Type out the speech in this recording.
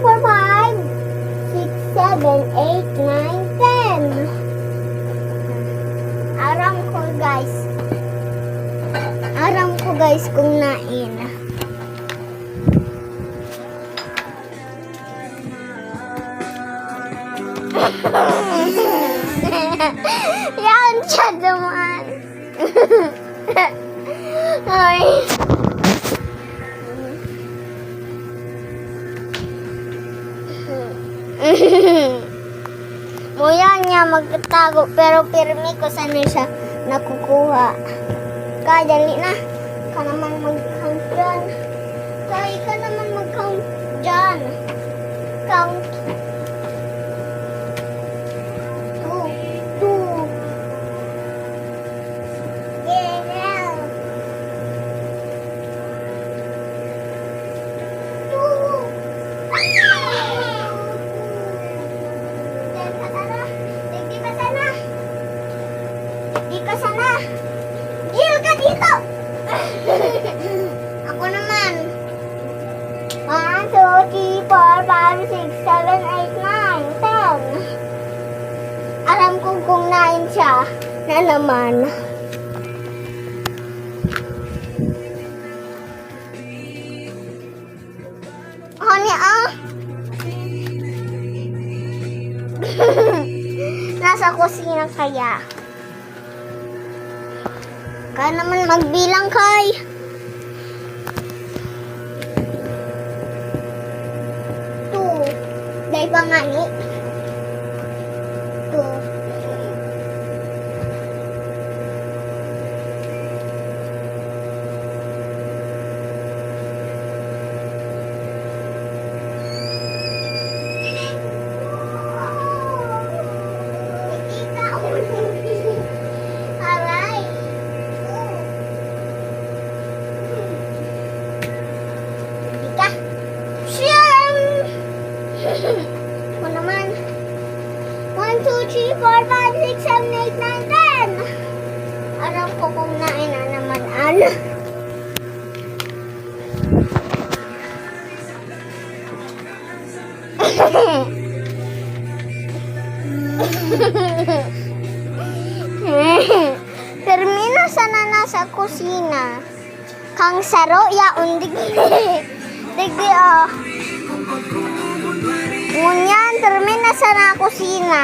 4, 5, 6, 7, 8, 9, 10. Aram ko guys. Aram ko guys kung nain. Yan siya naman. Ay. Muya niya magtatago pero pirmi ko sana siya nakukuha. Kaya dali na. Ka naman mag-count dyan. Kaya ka naman mag-count dyan. Count. 2. 2. Yeah. 2. Di ka sana. Gil ka dito. Ako naman. 1, 2, 3, 4, 5, 6, 7, 8, 9, 10. Alam ko kung nain siya na naman. Honey, nasa kusina kaya. Kaya naman magbilang kay. 2. Dahil pa nga ni. 2. Ako naman. 1, 2, 3, 4, 5, 6, 7, 8, 9, 10. Alam ko kung nain na naman. Ano? Termina sana nasa kusina. Kang saro ya undig. Digdi Ngunyan, termina sana kusina.